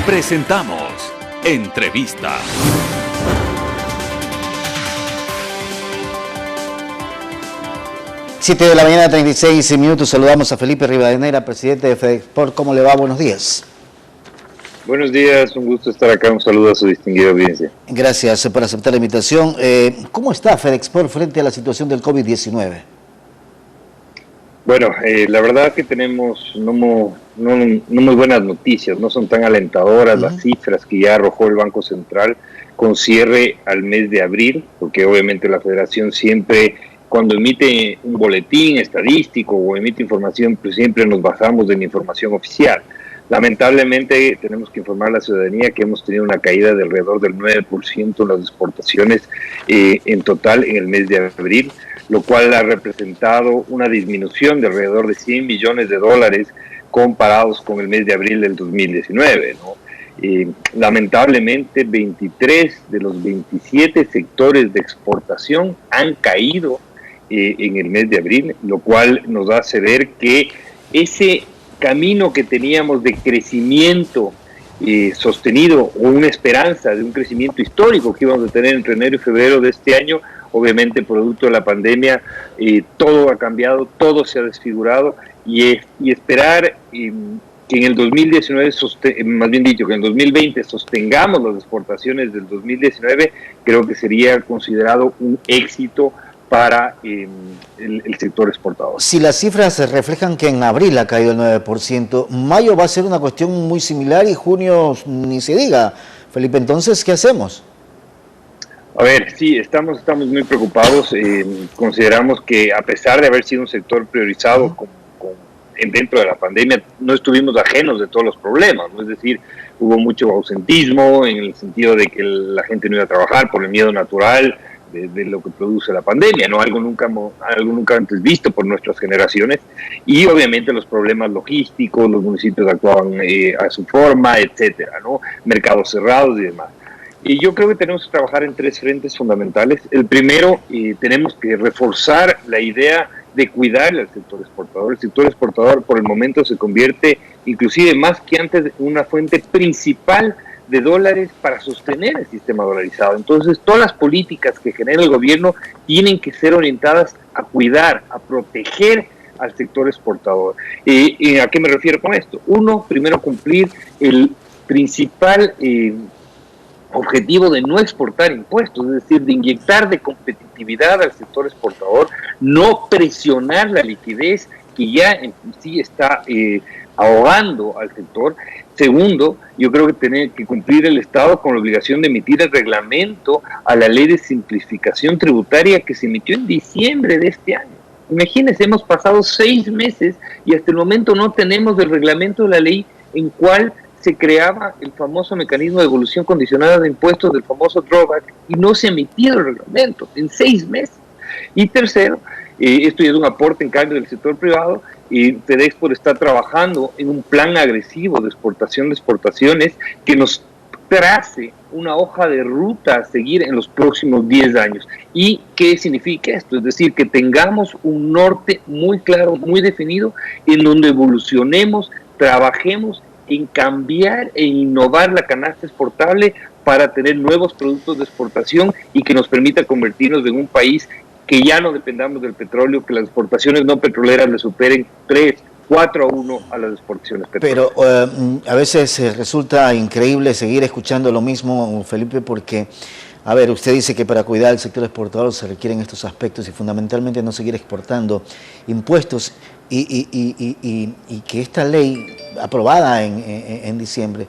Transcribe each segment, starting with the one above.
Presentamos Entrevista. Siete de la mañana, 36 minutos. Saludamos a Felipe Rivadeneira, presidente de FedExport. ¿Cómo le va? Buenos días. Buenos días, un gusto estar acá. Un saludo a su distinguida audiencia. Gracias por aceptar la invitación. ¿Cómo está FedExport frente a la situación del COVID-19? Bueno, la verdad que tenemos no muy buenas noticias, no son tan alentadoras las cifras que ya arrojó el Banco Central con cierre al mes de abril, porque obviamente la Federación siempre, cuando emite un boletín estadístico o emite información, pues siempre nos basamos en información oficial. Lamentablemente tenemos que informar a la ciudadanía que hemos tenido una caída de alrededor del 9% en las exportaciones en total en el mes de abril, lo cual ha representado una disminución de alrededor de $100 millones comparados con el mes de abril del 2019, ¿no? Lamentablemente 23 de los 27 sectores de exportación han caído en el mes de abril, lo cual nos hace ver que ese camino que teníamos de crecimiento sostenido, o una esperanza de un crecimiento histórico que íbamos a tener entre enero y febrero de este año, obviamente producto de la pandemia, todo ha cambiado, todo se ha desfigurado, y esperar que en el 2019, más bien dicho, que en el 2020 sostengamos las exportaciones del 2019, creo que sería considerado un éxito para el sector exportador. Si las cifras reflejan que en abril ha caído el 9%, mayo va a ser una cuestión muy similar y junio ni se diga. Felipe, entonces, ¿qué hacemos? A ver, sí, estamos muy preocupados. Consideramos que a pesar de haber sido un sector priorizado dentro de la pandemia, no estuvimos ajenos de todos los problemas, ¿no? Es decir, hubo mucho ausentismo en el sentido de que la gente no iba a trabajar por el miedo natural de lo que produce la pandemia, ¿no? Algo nunca antes visto por nuestras generaciones, y obviamente los problemas logísticos, los municipios actuaban a su forma, etcétera, ¿no? Mercados cerrados y demás. Y yo creo que tenemos que trabajar en tres frentes fundamentales. El primero, tenemos que reforzar la idea de cuidar al sector exportador. El sector exportador por el momento se convierte, inclusive más que antes, en una fuente principal de dólares para sostener el sistema dolarizado. Entonces, todas las políticas que genera el gobierno tienen que ser orientadas a cuidar, a proteger al sector exportador. ¿A qué me refiero con esto? Uno, primero cumplir el principal objetivo de no exportar impuestos, es decir, de inyectar de competitividad al sector exportador, no presionar la liquidez que ya en sí está ahogando al sector. Segundo, yo creo que tiene que cumplir el Estado con la obligación de emitir el reglamento a la ley de simplificación tributaria que se emitió en diciembre de este año. Imagínense, hemos pasado 6 meses y hasta el momento no tenemos el reglamento de la ley en cual se creaba el famoso mecanismo de devolución condicionada de impuestos del famoso drawback, y no se ha emitido el reglamento en 6 meses. Y tercero, esto ya es un aporte en cambio del sector privado, y FedExport está trabajando en un plan agresivo de exportación de exportaciones que nos trace una hoja de ruta a seguir en los próximos 10 años. ¿Y qué significa esto? Es decir, que tengamos un norte muy claro, muy definido, en donde evolucionemos, trabajemos en cambiar e innovar la canasta exportable para tener nuevos productos de exportación y que nos permita convertirnos en un país que ya no dependamos del petróleo, que las exportaciones no petroleras le superen 3-4-1 a las exportaciones petroleras. Pero a veces resulta increíble seguir escuchando lo mismo, Felipe, porque, a ver, usted dice que para cuidar el sector exportador se requieren estos aspectos y fundamentalmente no seguir exportando impuestos y que esta ley aprobada en diciembre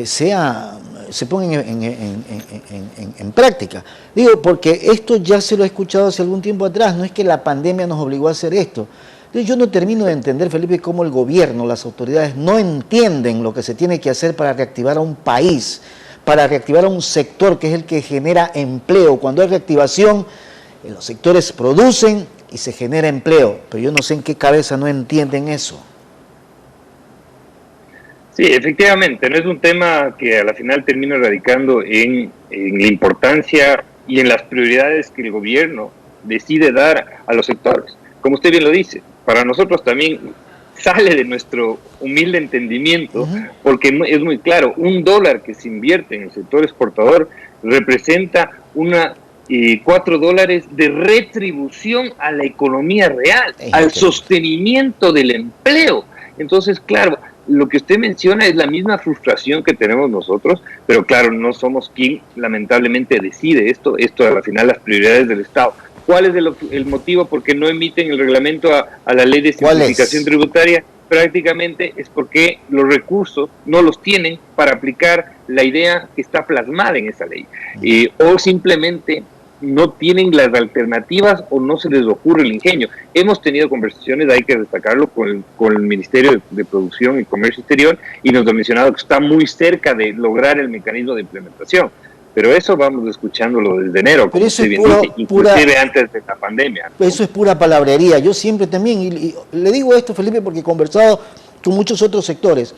se ponga en práctica. Digo, porque esto ya se lo he escuchado hace algún tiempo atrás, no es que la pandemia nos obligó a hacer esto. Entonces yo no termino de entender, Felipe, cómo el gobierno, las autoridades no entienden lo que se tiene que hacer para reactivar a un país, para reactivar a un sector que es el que genera empleo. Cuando hay reactivación, los sectores producen y se genera empleo, pero yo no sé en qué cabeza no entienden eso. Sí, efectivamente, no es un tema que a la final termina radicando en la importancia y en las prioridades que el gobierno decide dar a los sectores. Como usted bien lo dice, para nosotros también sale de nuestro humilde entendimiento, porque es muy claro, $1 que se invierte en el sector exportador representa $4 de retribución a la economía real, al sostenimiento del empleo. Entonces, claro, lo que usted menciona es la misma frustración que tenemos nosotros, pero claro, no somos quien lamentablemente decide esto al final las prioridades del Estado. ¿Cuál es el motivo por qué no emiten el reglamento a la ley de simplificación tributaria? Prácticamente es porque los recursos no los tienen para aplicar la idea que está plasmada en esa ley, o simplemente no tienen las alternativas o no se les ocurre el ingenio. Hemos tenido conversaciones, hay que destacarlo, con el Ministerio de Producción y Comercio Exterior, y nos han mencionado que está muy cerca de lograr el mecanismo de implementación. Pero eso vamos escuchándolo desde enero, como se viene, inclusive antes de la pandemia, ¿no? Eso es pura palabrería. Yo siempre también, y le digo esto, Felipe, porque he conversado con muchos otros sectores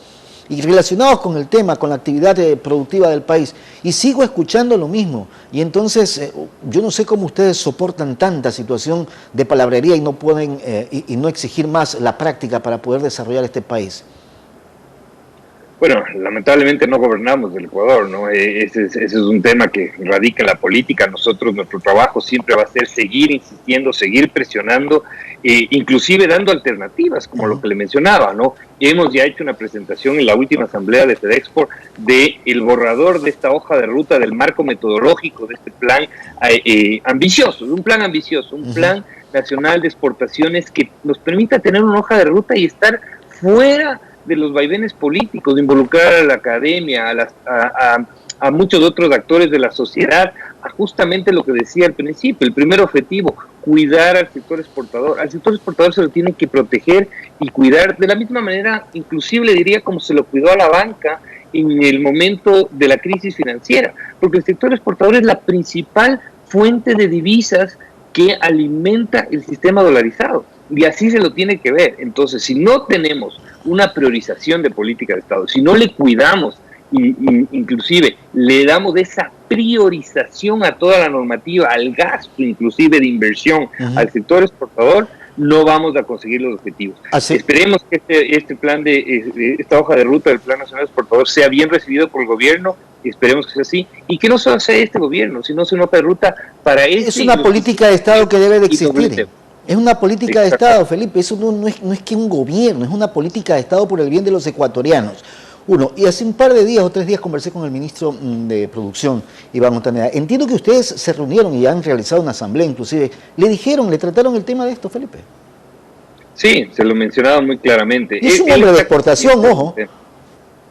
y relacionados con el tema, con la actividad productiva del país, y sigo escuchando lo mismo. Y entonces, yo no sé cómo ustedes soportan tanta situación de palabrería y no pueden y no exigir más la práctica para poder desarrollar este país. Bueno, lamentablemente no gobernamos el Ecuador, ¿no? Ese es un tema que radica en la política. Nosotros, nuestro trabajo siempre va a ser seguir insistiendo, seguir presionando, inclusive dando alternativas, como lo que le mencionaba, ¿no? Hemos ya hecho una presentación en la última asamblea de FedExport del borrador de esta hoja de ruta, del marco metodológico de este plan ambicioso, un plan ambicioso, un plan nacional de exportaciones que nos permita tener una hoja de ruta y estar fuera de los vaivenes políticos, de involucrar a la academia, a muchos otros actores de la sociedad, a justamente lo que decía al principio, el primer objetivo, cuidar al sector exportador. Al sector exportador se lo tiene que proteger y cuidar de la misma manera, inclusive le diría como se lo cuidó a la banca en el momento de la crisis financiera, porque el sector exportador es la principal fuente de divisas que alimenta el sistema dolarizado, y así se lo tiene que ver. Entonces, si no tenemos una priorización de política de Estado, si no le cuidamos y inclusive le damos esa priorización a toda la normativa, al gasto inclusive de inversión al sector exportador, no vamos a conseguir los objetivos. Esperemos que este plan esta hoja de ruta del Plan Nacional Exportador sea bien recibido por el gobierno, esperemos que sea así, y que no solo sea este gobierno, sino sea una hoja de ruta para Es una política de Estado que debe de existir. Es una política de Estado, Felipe, eso no es que un gobierno, es una política de Estado por el bien de los ecuatorianos. Y hace un par de días o 3 días conversé con el ministro de Producción, Iván Montaneda. Entiendo que ustedes se reunieron y han realizado una asamblea, inclusive. ¿Le trataron el tema de esto, Felipe? Sí, se lo mencionaba muy claramente. Es un hombre de exportación, ojo.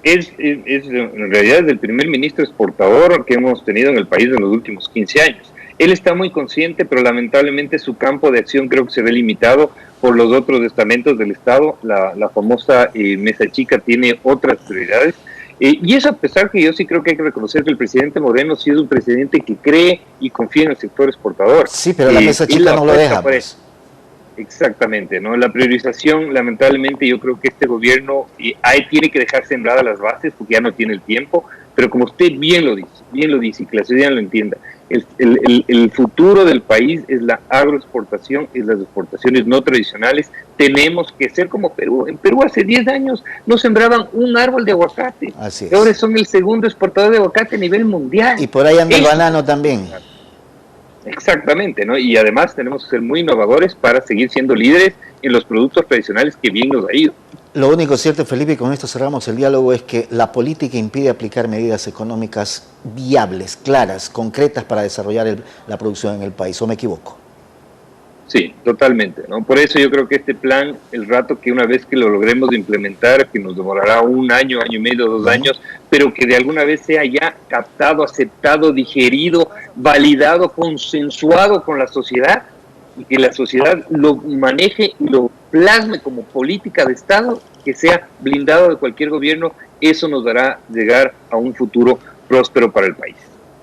En realidad es el primer ministro exportador que hemos tenido en el país en los últimos 15 años. Él está muy consciente, pero lamentablemente su campo de acción creo que se ve limitado por los otros estamentos del Estado. La famosa mesa chica tiene otras prioridades. Y eso a pesar que yo sí creo que hay que reconocer que el presidente Moreno sí es un presidente que cree y confía en el sector exportador. Sí, pero la mesa chica no lo deja. Pues. Exactamente, ¿no? La priorización, lamentablemente, yo creo que este gobierno ahí tiene que dejar sembradas las bases porque ya no tiene el tiempo, pero como usted bien lo dice y que la ciudadanía lo entienda, el futuro del país es la agroexportación, es las exportaciones no tradicionales. Tenemos que ser como Perú. En Perú hace 10 años no sembraban un árbol de aguacate. Así es. Ahora son el segundo exportador de aguacate a nivel mundial. Y por ahí anda el banano también. Exactamente, ¿no? Y además tenemos que ser muy innovadores para seguir siendo líderes en los productos tradicionales que bien nos ha ido. Lo único cierto, Felipe, y con esto cerramos el diálogo, es que la política impide aplicar medidas económicas viables, claras, concretas para desarrollar la producción en el país, ¿o me equivoco? Sí, totalmente, ¿no? Por eso yo creo que este plan, el rato que una vez que lo logremos de implementar, que nos demorará 1 año, año y medio, 2 años, pero que de alguna vez sea ya captado, aceptado, digerido, validado, consensuado con la sociedad, y que la sociedad lo maneje y lo plasme como política de Estado, que sea blindado de cualquier gobierno, eso nos dará llegar a un futuro próspero para el país.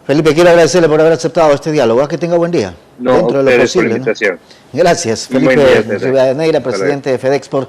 Felipe, quiero agradecerle por haber aceptado este diálogo. Que tenga buen día. No, dentro de lo posible, por la invitación. ¿no? Gracias, Felipe Rivadeneira, presidente de FedExport.